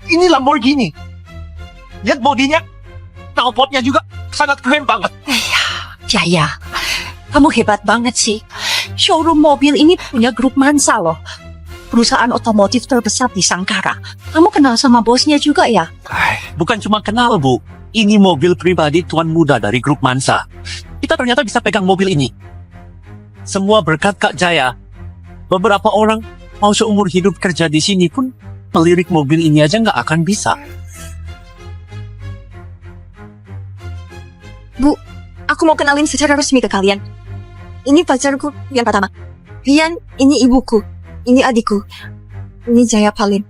Ini Lamborghini. Lihat bodinya, knalpotnya juga sangat keren banget. Jaya, kamu hebat banget sih. Showroom mobil ini punya grup Mansa loh. Perusahaan otomotif terbesar di Sangkara. Kamu kenal sama bosnya juga ya? Bukan cuma kenal, Bu. Ini mobil pribadi tuan muda dari grup Mansa. Kita ternyata bisa pegang mobil ini. Semua berkat Kak Jaya. Beberapa orang mau seumur hidup kerja di sini pun melirik mobil ini aja nggak akan bisa. Bu, aku mau kenalin secara resmi ke kalian. Ini pacarku yang pertama. Rian, ini ibuku. Ini adikku. Ini Jaya Palin.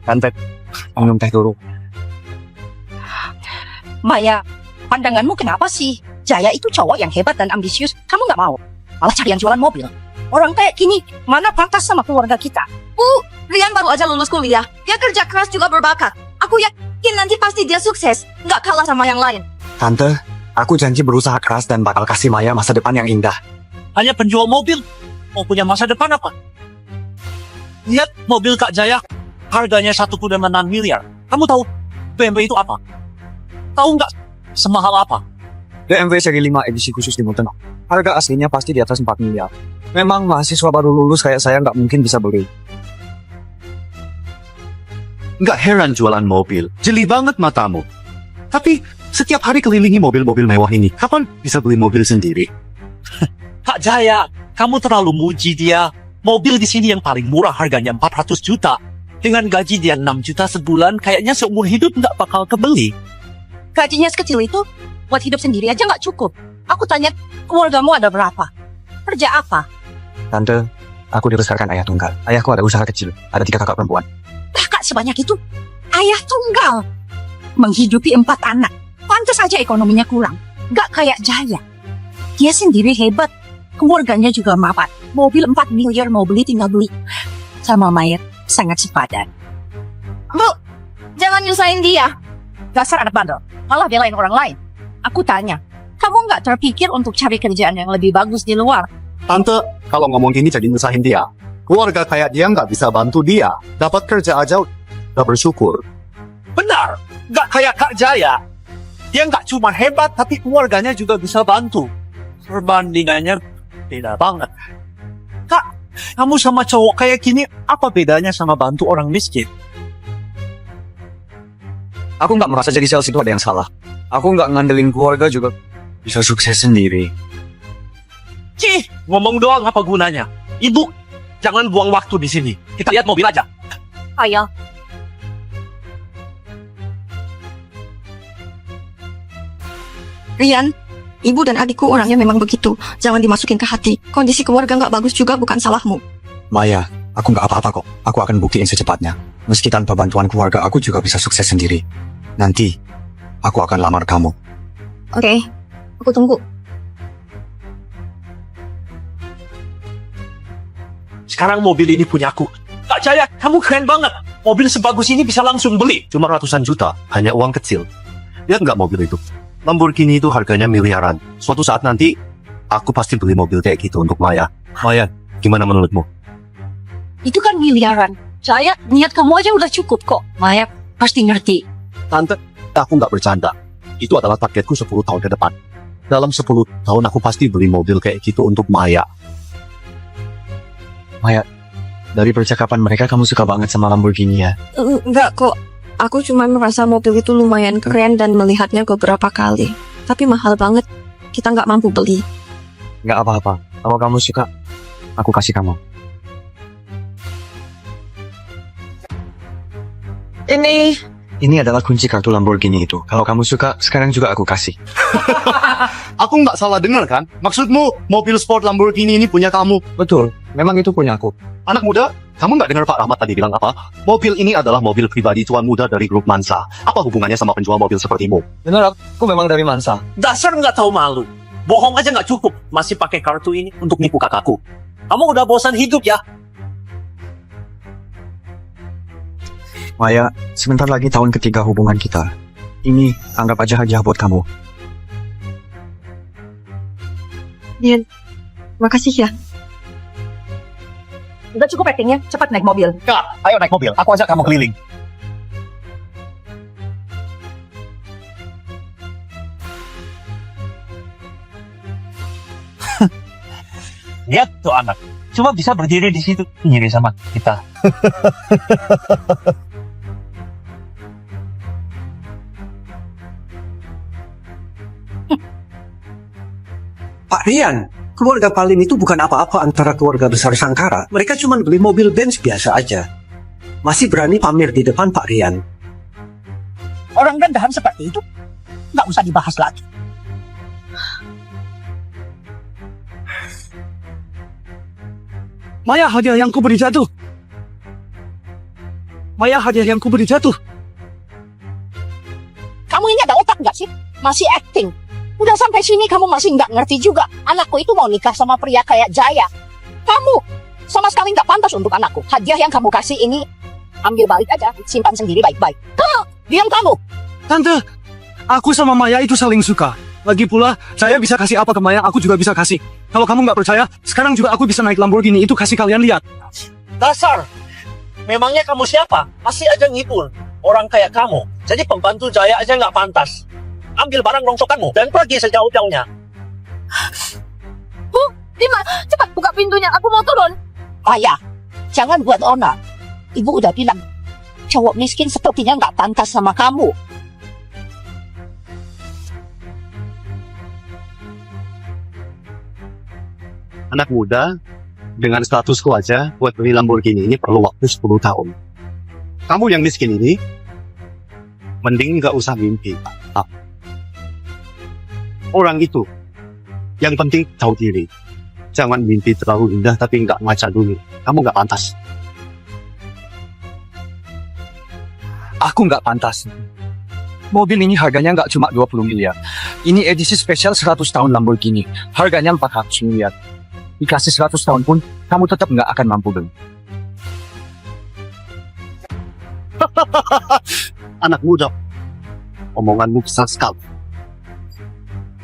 Tante, minum teh dulu. Maya, pandanganmu kenapa sih? Jaya itu cowok yang hebat dan ambisius. Kamu nggak mau? Malah cari yang jualan mobil. Orang kayak gini, mana pantas sama keluarga kita? Bu, Rian baru aja lulus kuliah. Dia kerja keras juga berbakat. Aku yakin nanti pasti dia sukses. Nggak kalah sama yang lain. Tante, aku janji berusaha keras dan bakal kasih Maya masa depan yang indah. Hanya penjual mobil, mau punya masa depan apa? Lihat mobil Kak Jaya, harganya 1,6 miliar. Kamu tahu BMW itu apa? Tahu nggak semahal apa? BMW seri 5 edisi khusus di Muten. Harga aslinya pasti di atas 4 miliar. Memang mahasiswa baru lulus kayak saya nggak mungkin bisa beli. Nggak heran jualan mobil, jeli banget matamu. Tapi setiap hari kelilingi mobil-mobil mewah ini, kapan bisa beli mobil sendiri? Kak Jaya, kamu terlalu muji dia. Mobil di sini yang paling murah harganya 400 juta. Dengan gaji dia 6 juta sebulan, kayaknya seumur hidup nggak bakal kebeli. Gajinya sekecil itu, buat hidup sendiri aja nggak cukup. Aku tanya, keluargamu ada berapa? Kerja apa? Tante, aku dibesarkan ayah tunggal. Ayahku ada usaha kecil, ada 3 kakak perempuan. Kakak sebanyak itu, ayah tunggal. Menghidupi 4 anak. Pantas aja ekonominya kurang. Nggak kayak Jaya. Dia sendiri hebat. Keluarganya juga mapan. Mobil 4 miliar mau beli tinggal beli. Sama Maya sangat sepadan. Bu, jangan nyusahin dia. Dasar anak bandel. Malah belain orang lain. Aku tanya, kamu nggak terpikir untuk cari kerjaan yang lebih bagus di luar? Tante, kalau ngomong gini jadi nyusahin dia. Keluarga kayak dia nggak bisa bantu dia. Dapat kerja aja udah bersyukur. Benar, nggak kayak Kak Jaya. Dia nggak cuma hebat, tapi keluarganya juga bisa bantu. Perbandingannya beda banget. Kak, kamu sama cowok kayak gini, apa bedanya sama bantu orang miskin? Aku nggak merasa jadi sales itu ada yang salah. Aku nggak ngandelin keluarga juga bisa sukses sendiri. Cih, ngomong doang apa gunanya? Ibu, jangan buang waktu di sini. Kita lihat mobil aja. Ayah. Rian, ibu dan adikku orangnya memang begitu. Jangan dimasukin ke hati. Kondisi keluarga nggak bagus juga bukan salahmu. Maya, aku nggak apa-apa kok. Aku akan buktiin secepatnya. Meski tanpa bantuan keluarga, aku juga bisa sukses sendiri. Nanti, aku akan lamar kamu. Oke, aku tunggu. Sekarang mobil ini punya aku. Kak Jaya, kamu keren banget. Mobil sebagus ini bisa langsung beli. Cuma ratusan juta, hanya uang kecil. Lihat nggak mobil itu? Lamborghini itu harganya miliaran. Suatu saat nanti, aku pasti beli mobil kayak gitu untuk Maya. Maya, gimana menurutmu? Itu kan miliaran. Jaya, niat kamu aja udah cukup kok. Maya pasti ngerti. Tante, aku nggak bercanda. Itu adalah targetku 10 tahun ke depan. Dalam 10 tahun aku pasti beli mobil kayak gitu untuk Maya. Maya, dari percakapan mereka kamu suka banget sama Lamborghini ya? Enggak kok. Aku cuma merasa mobil itu lumayan keren dan melihatnya beberapa kali. Tapi mahal banget. Kita nggak mampu beli. Nggak apa-apa. Kalau kamu suka, aku kasih kamu. Ini adalah kunci kartu Lamborghini itu. Kalau kamu suka, sekarang juga aku kasih. Aku nggak salah dengar kan? Maksudmu mobil sport Lamborghini ini punya kamu? Betul, memang itu punya aku. Anak muda, kamu nggak dengar Pak Rahmat tadi bilang apa? Mobil ini adalah mobil pribadi tuan muda dari grup Mansa. Apa hubungannya sama penjual mobil sepertimu? Benar, aku memang dari Mansa. Dasar nggak tahu malu. Bohong aja nggak cukup. Masih pakai kartu ini untuk nipu kakakku. Kamu udah bosan hidup ya? Maya, sebentar lagi tahun ketiga hubungan kita. Ini anggap aja hadiah buat kamu. Rian, makasih ya. Udah cukup actingnya, cepat naik mobil. Kak, ayo naik mobil. Aku ajak kamu keliling. Lihat tuh anak. Cuma bisa berdiri di situ. Nyiri sama kita. Pak Rian, keluarga Palim itu bukan apa-apa antara keluarga besar Sangkara. Mereka cuma beli mobil Benz biasa aja. Masih berani pamer di depan Pak Rian. Orang rendahan seperti itu, nggak usah dibahas lagi. Maya hadiah yang ku beri jatuh. Maya hadiah yang ku beri jatuh. Kamu ini ada otak nggak sih? Masih acting. Udah sampai sini kamu masih nggak ngerti juga. Anakku itu mau nikah sama pria kayak Jaya. Kamu sama sekali nggak pantas untuk anakku. Hadiah yang kamu kasih ini, ambil balik aja. Simpan sendiri baik-baik. Diam kamu. Tante, aku sama Maya itu saling suka. Lagi pula, saya bisa kasih apa ke Maya, aku juga bisa kasih. Kalau kamu nggak percaya, sekarang juga aku bisa naik Lamborghini itu, kasih kalian lihat. Dasar. Memangnya kamu siapa? Masih aja ngibul. Orang kayak kamu. Jadi pembantu Jaya aja nggak pantas. Ambil barang rongsokanmu dan pergi sejauh-jauhnya. Dima, cepat buka pintunya. Aku mau turun. Ayah, jangan buat onar. Ibu udah bilang, cowok miskin sepertinya nggak pantas sama kamu. Anak muda dengan statusku aja buat beli Lamborghini ini perlu waktu 10 tahun. Kamu yang miskin ini, mending nggak usah mimpi. Orang itu, yang penting tahu diri. Jangan mimpi terlalu indah tapi nggak ngaca dulu. Kamu nggak pantas. Aku nggak pantas. Mobil ini harganya nggak cuma 20 miliar. Ini edisi spesial 100 tahun Lamborghini. Harganya 400 miliar. Dikasih 100 tahun pun, kamu tetap nggak akan mampu beli. Anak muda, omonganmu besar sekali.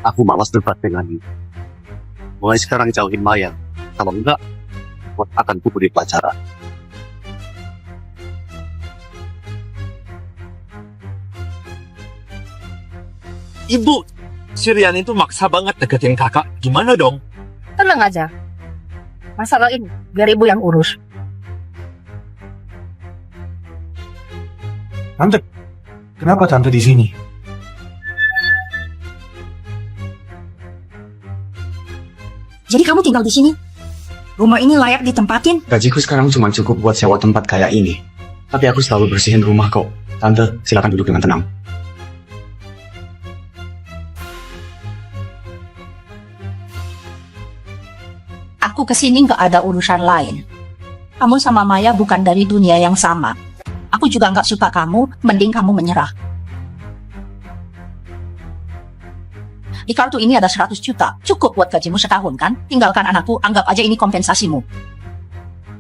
Aku malas debat denganmu. Mulai sekarang jauhin Maya. Kalau enggak, akan kuberi pelajaran. Ibu, si Rian itu maksa banget deketin kakak. Gimana dong? Tenang aja. Masalah ini, biar ibu yang urus. Tante, kenapa tante di sini? Jadi kamu tinggal di sini? Rumah ini layak ditempatin? Gajiku sekarang cuma cukup buat sewa tempat kayak ini. Tapi aku selalu bersihin rumah kok. Tante, silakan duduk dengan tenang. Aku kesini nggak ada urusan lain. Kamu sama Maya bukan dari dunia yang sama. Aku juga nggak suka kamu, mending kamu menyerah. Di kartu ini ada 100 juta. Cukup buat gajimu setahun kan? Tinggalkan anakku, anggap aja ini kompensasimu.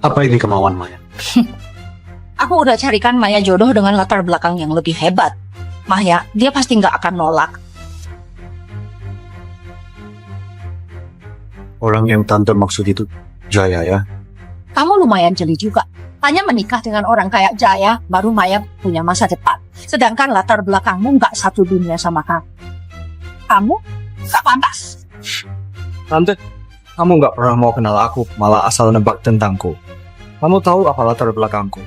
Apa ini kemauan Maya? Aku udah carikan Maya jodoh dengan latar belakang yang lebih hebat. Maya, dia pasti nggak akan nolak. Orang yang tante maksud itu Jaya ya? Kamu lumayan jeli juga. Hanya menikah dengan orang kayak Jaya, baru Maya punya masa depan. Sedangkan latar belakangmu nggak satu dunia sama kamu. Kamu nggak pantas. Tante, kamu nggak pernah mau kenal aku, malah asal nebak tentangku. Kamu tahu apa latar belakangku?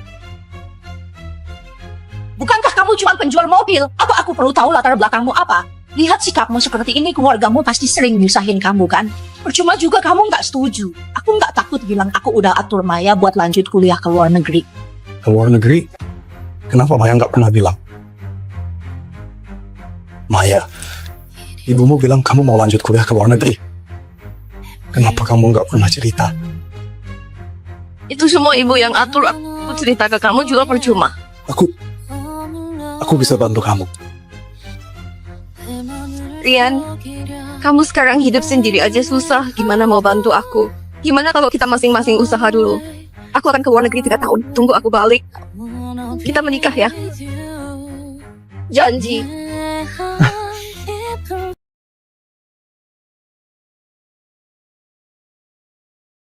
Bukankah kamu cuma penjual mobil? Apa aku perlu tahu latar belakangmu apa? Lihat sikapmu seperti ini, keluargamu pasti sering nyusahin kamu kan? Percuma juga kamu nggak setuju. Aku nggak takut bilang aku udah atur Maya buat lanjut kuliah ke luar negeri. Ke luar negeri? Kenapa Maya nggak pernah bilang? Maya, ibumu bilang kamu mau lanjut kuliah ke luar negeri. Kenapa kamu nggak pernah cerita? Itu semua ibu yang atur. Aku cerita ke kamu juga percuma. Aku bisa bantu kamu. Rian, kamu sekarang hidup sendiri aja susah. Gimana mau bantu aku? Gimana kalau kita masing-masing usaha dulu? Aku akan ke luar negeri 3 tahun. Tunggu aku balik. Kita menikah ya. Janji.